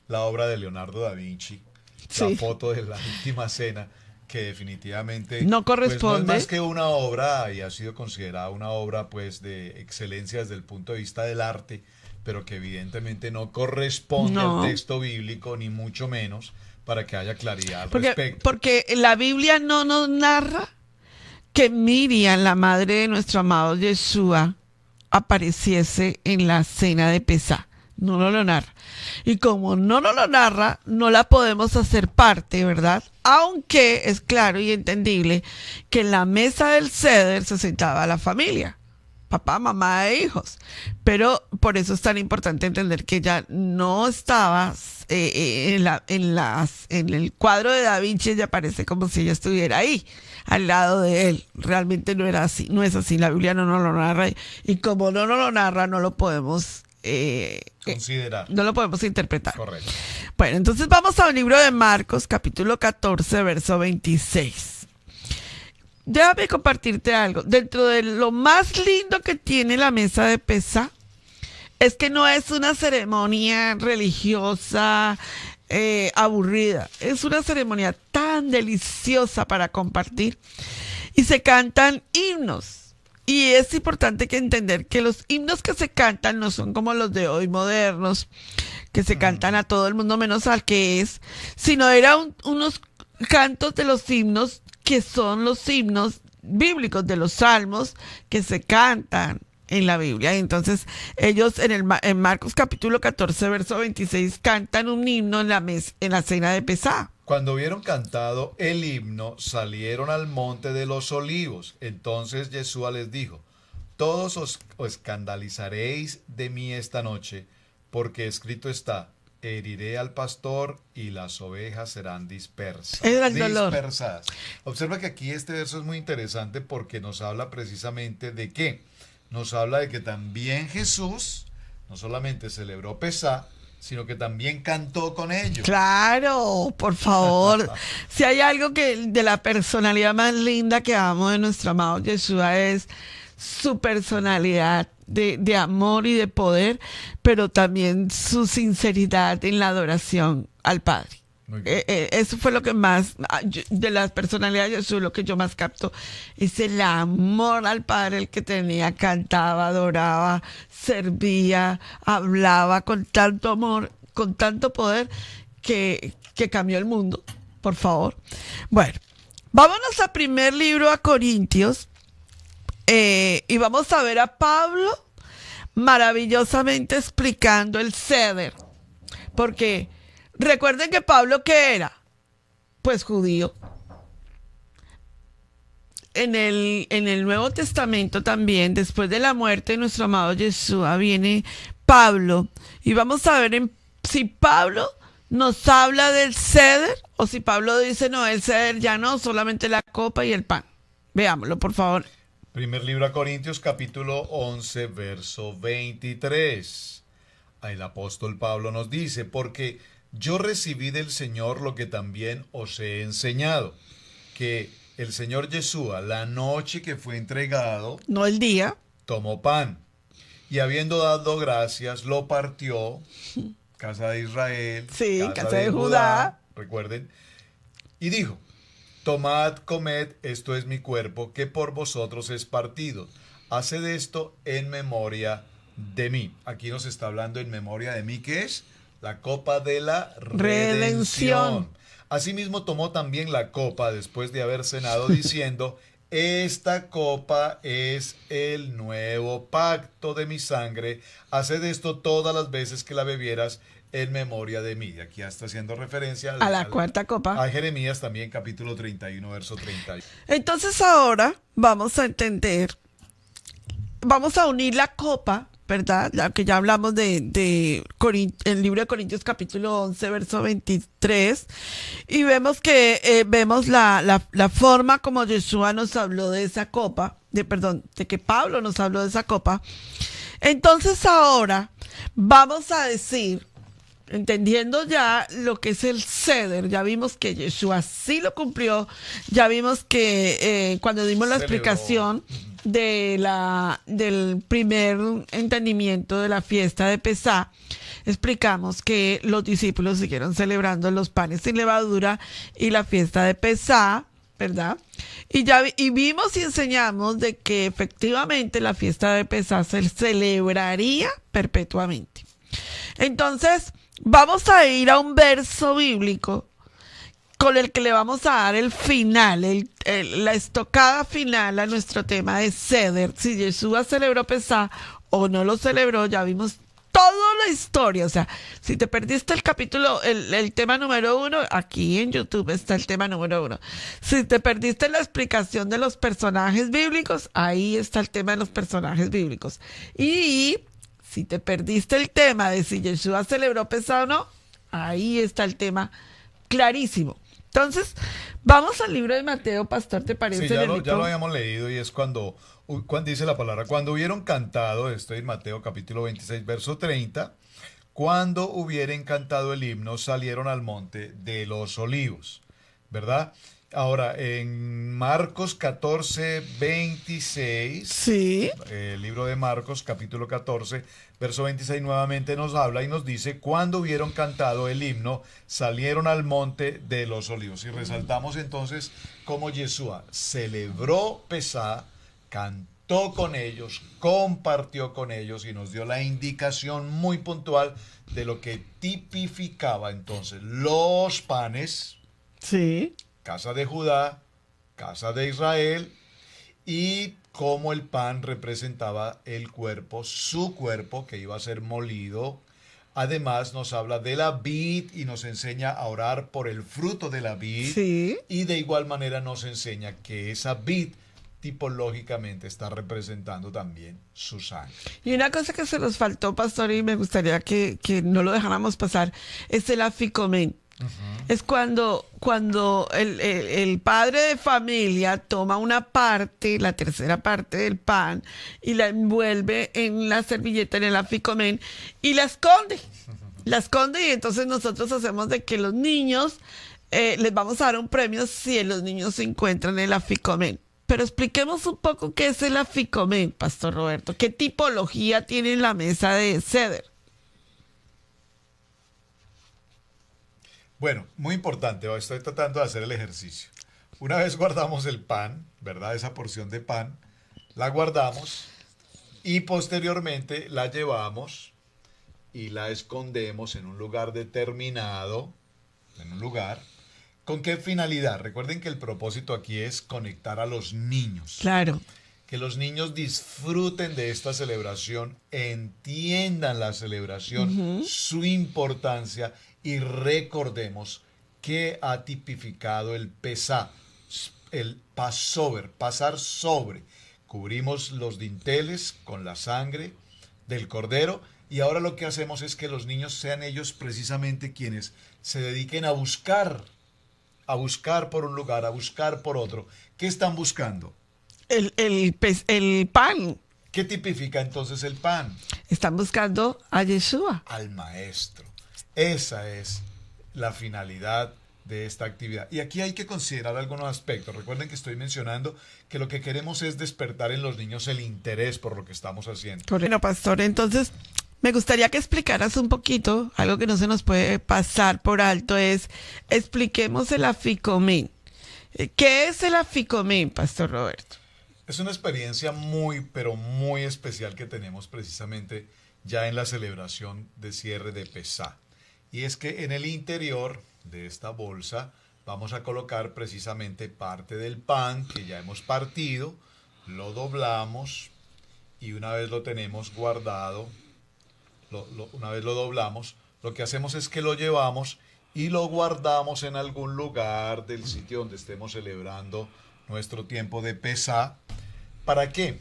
la obra de Leonardo da Vinci, Sí. la foto de la última cena, que definitivamente No corresponde. pues, no es más que una obra y ha sido considerada una obra pues de excelencia desde el punto de vista del arte, pero que evidentemente no corresponde No. al texto bíblico, ni mucho menos, para que haya claridad al respecto. Porque la Biblia no nos narra que Miriam, la madre de nuestro amado Yeshua, apareciese en la cena de Pesá. No nos lo narra. Y como no nos lo narra, no la podemos hacer parte, ¿verdad? Aunque es claro y entendible que en la mesa del Ceder se sentaba la familia. Papá, mamá e hijos. Pero por eso es tan importante entender que ella no estaba en el cuadro de Da Vinci, ella parece como si ella estuviera ahí, al lado de él. Realmente no era así, no es así. La Biblia no nos lo narra y como no nos lo narra, no lo podemos Considerar. no lo podemos interpretar. Correcto. Bueno, entonces vamos al libro de Marcos, capítulo 14, verso 26. Déjame compartirte algo. Dentro de lo más lindo que tiene la mesa de Pesá, es que no es una ceremonia religiosa aburrida. Es una ceremonia tan deliciosa para compartir. Y se cantan himnos. Y es importante que entender que los himnos que se cantan no son como los de hoy modernos, que se cantan a todo el mundo menos al que es, sino eran unos cantos de los himnos que son los himnos bíblicos de los salmos que se cantan en la Biblia. Entonces ellos en Marcos capítulo 14 verso 26 cantan un himno en la cena de Pesá. Cuando hubieron cantado el himno, salieron al monte de los olivos. Entonces Yeshua les dijo, todos os escandalizaréis de mí esta noche, porque escrito está, heriré al pastor y las ovejas serán dispersas. Era el dolor. Dispersadas. Observa que aquí este verso es muy interesante porque nos habla precisamente de qué. Nos habla de que también Jesús no solamente celebró Pesá, sino que también cantó con ellos. Claro, por favor. Si hay algo que de la personalidad más linda que amo de nuestro amado Yeshua es su personalidad de amor y de poder, pero también su sinceridad en la adoración al Padre. Muy bien. Eso fue lo que más, de la personalidad de Jesús, lo que yo más capto, es el amor al Padre, el que tenía, cantaba, adoraba, servía, hablaba con tanto amor, con tanto poder, que cambió el mundo, por favor. Bueno, vámonos al primer libro a Corintios, y vamos a ver a Pablo maravillosamente explicando el ceder, porque recuerden que Pablo, ¿qué era? Pues judío. En el Nuevo Testamento también, después de la muerte de nuestro amado Yeshua, viene Pablo. Y vamos a ver si Pablo nos habla del ceder o si Pablo dice, no, el ceder ya no, solamente la copa y el pan. Veámoslo, por favor. Primer libro a Corintios, capítulo 11, verso 23. El apóstol Pablo nos dice, porque yo recibí del Señor lo que también os he enseñado, que el Señor Yeshua, la noche que fue entregado, No el día. tomó pan, y habiendo dado gracias, lo partió, casa de Israel, Sí, casa de Judá. Recuerden, y dijo, tomad, comed, esto es mi cuerpo, que por vosotros es partido. Haced esto en memoria de mí. Aquí nos está hablando en memoria de mí, que es la copa de la redención. Asimismo tomó también la copa después de haber cenado, diciendo, esta copa es el nuevo pacto de mi sangre. Haced esto todas las veces que la bebieras en memoria de mí. Aquí ya está haciendo referencia A la cuarta copa. a Jeremías también, capítulo 31, verso 30. Entonces ahora vamos a entender, vamos a unir la copa, ¿verdad? Ya que ya hablamos el libro de Corintios capítulo 11, verso 23, y vemos que vemos la forma como Yeshua nos habló de esa copa, de que Pablo nos habló de esa copa. Entonces ahora vamos a decir, entendiendo ya lo que es el ceder, ya vimos que Yeshua sí lo cumplió, ya vimos que cuando dimos la explicación del primer entendimiento de la fiesta de Pesá, explicamos que los discípulos siguieron celebrando los panes sin levadura y la fiesta de Pesá, ¿verdad? Y vimos y enseñamos de que efectivamente la fiesta de Pesá se celebraría perpetuamente. Entonces, vamos a ir a un verso bíblico con el que le vamos a dar el final, la estocada final a nuestro tema de Seder. Si Yeshua celebró Pesá o no lo celebró, ya vimos toda la historia. O sea, si te perdiste el capítulo, el tema número 1, aquí en YouTube está el tema número 1. Si te perdiste la explicación de los personajes bíblicos, ahí está el tema de los personajes bíblicos. Y si te perdiste el tema de si Yeshua celebró Pesá o no, ahí está el tema clarísimo. Entonces, vamos al libro de Mateo, pastor, ¿te parece? Sí, ya lo habíamos leído y es cuando dice la palabra, cuando hubieron cantado, esto es Mateo capítulo 26, verso 30, cuando hubieron cantado el himno, salieron al monte de los olivos, ¿verdad? Ahora, en Marcos 14, 26, sí, el libro de Marcos, capítulo 14, verso 26, nuevamente nos habla y nos dice, cuando hubieron cantado el himno, salieron al monte de los olivos. Y resaltamos entonces cómo Yeshua celebró Pesá, cantó con ellos, compartió con ellos y nos dio la indicación muy puntual de lo que tipificaba entonces los panes, sí, casa de Judá, casa de Israel, y cómo el pan representaba el cuerpo, su cuerpo que iba a ser molido. Además nos habla de la vid y nos enseña a orar por el fruto de la vid. sí. Y de igual manera nos enseña que esa vid tipológicamente está representando también su sangre. Y una cosa que se nos faltó, pastor, y me gustaría que no lo dejáramos pasar, es el aficomen. Es cuando el padre de familia toma una parte, la tercera parte del pan, y la envuelve en la servilleta, en el aficomen, y la esconde. La esconde, y entonces nosotros hacemos de que los niños, les vamos a dar un premio si los niños se encuentran el aficomen. Pero expliquemos un poco qué es el aficomen, pastor Roberto. ¿Qué tipología tiene la mesa de Seder? Bueno, muy importante, estoy tratando de hacer el ejercicio. Una vez guardamos el pan, ¿verdad? Esa porción de pan, la guardamos y posteriormente la llevamos y la escondemos en un lugar determinado, en un lugar. ¿Con qué finalidad? Recuerden que el propósito aquí es conectar a los niños. Claro. Que los niños disfruten de esta celebración, entiendan la celebración, su importancia, y recordemos que ha tipificado el Pesá, el Passover, pasar sobre. Cubrimos los dinteles con la sangre del cordero y ahora lo que hacemos es que los niños sean ellos precisamente quienes se dediquen a buscar por un lugar, a buscar por otro. ¿Qué están buscando? El pan. ¿Qué tipifica entonces el pan? Están buscando a Yeshua. Al maestro. Esa es la finalidad de esta actividad. Y aquí hay que considerar algunos aspectos. Recuerden que estoy mencionando que lo que queremos es despertar en los niños el interés por lo que estamos haciendo. Bueno, pastor, entonces me gustaría que explicaras un poquito, algo que no se nos puede pasar por alto es, expliquemos el aficomen. ¿Qué es el aficomen, pastor Roberto? Es una experiencia muy, pero muy especial que tenemos precisamente ya en la celebración de cierre de Pesá. Y es que en el interior de esta bolsa vamos a colocar precisamente parte del pan que ya hemos partido, lo doblamos y una vez lo tenemos guardado, una vez lo doblamos, lo que hacemos es que lo llevamos y lo guardamos en algún lugar del sitio donde estemos celebrando nuestro tiempo de Pesá. ¿Para qué?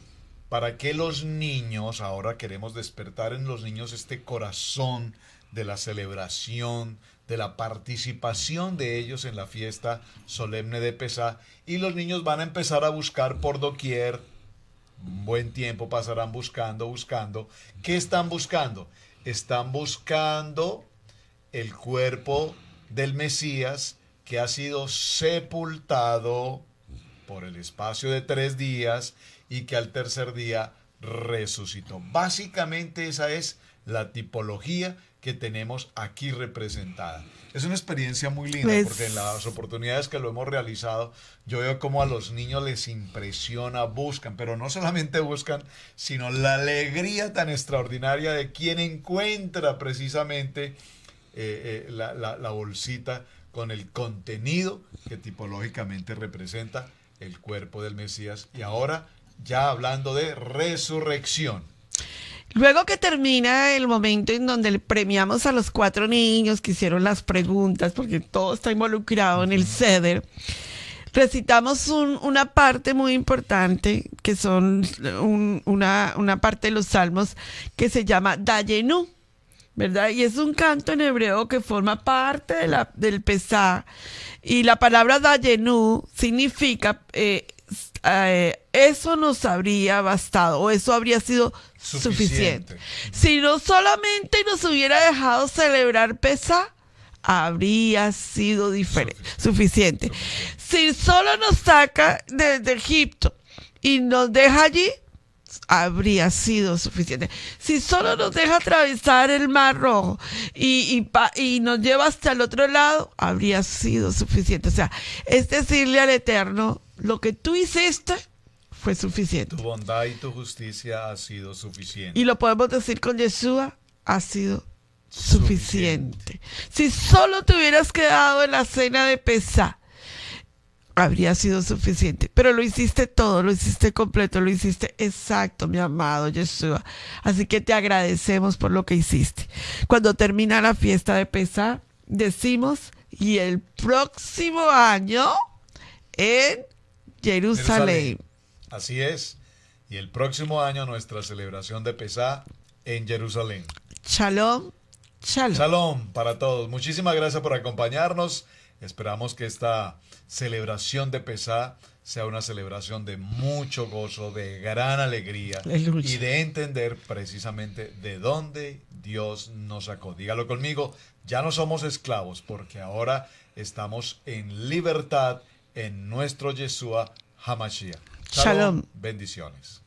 Para que los niños, ahora queremos despertar en los niños este corazón de la celebración, de la participación de ellos en la fiesta solemne de Pesá, y los niños van a empezar a buscar por doquier, un buen tiempo pasarán buscando. ¿Qué están buscando? Están buscando el cuerpo del Mesías que ha sido sepultado por el espacio de 3 días y que al tercer día resucitó. Básicamente esa es la tipología que tenemos aquí representada. Es una experiencia muy linda porque en las oportunidades que lo hemos realizado, yo veo cómo a los niños les impresiona, buscan, pero no solamente buscan, sino la alegría tan extraordinaria de quien encuentra precisamente la bolsita con el contenido que tipológicamente representa el cuerpo del Mesías. Y ahora, ya hablando de resurrección. Luego que termina el momento en donde le premiamos a los 4 niños que hicieron las preguntas, porque todo está involucrado en el ceder, recitamos una parte muy importante, que son una parte de los salmos que se llama Dayenu, ¿verdad? Y es un canto en hebreo que forma parte del Pesá. Y la palabra Dayenu significa eso nos habría bastado, o eso habría sido suficiente. Si no solamente nos hubiera dejado celebrar Pesá, habría sido suficiente. Si solo nos saca de Egipto y nos deja allí, habría sido suficiente. Si solo nos deja atravesar el Mar Rojo y nos lleva hasta el otro lado, habría sido suficiente. O sea, es decirle al Eterno, lo que tú hiciste fue suficiente. Tu bondad y tu justicia ha sido suficiente. Y lo podemos decir con Yeshua, ha sido suficiente. Si solo te hubieras quedado en la cena de Pesá, habría sido suficiente. Pero lo hiciste todo, lo hiciste completo, lo hiciste exacto, mi amado Yeshua. Así que te agradecemos por lo que hiciste. Cuando termina la fiesta de Pesá, decimos, y el próximo año en Jerusalén. Así es. Y el próximo año nuestra celebración de Pesá en Jerusalén. Shalom, shalom. Shalom para todos. Muchísimas gracias por acompañarnos. Esperamos que esta celebración de Pesá sea una celebración de mucho gozo, de gran alegría. Aleluya. Y de entender precisamente de dónde Dios nos sacó. Dígalo conmigo, ya no somos esclavos porque ahora estamos en libertad en nuestro Yeshua HaMashiach. Shalom. Bendiciones.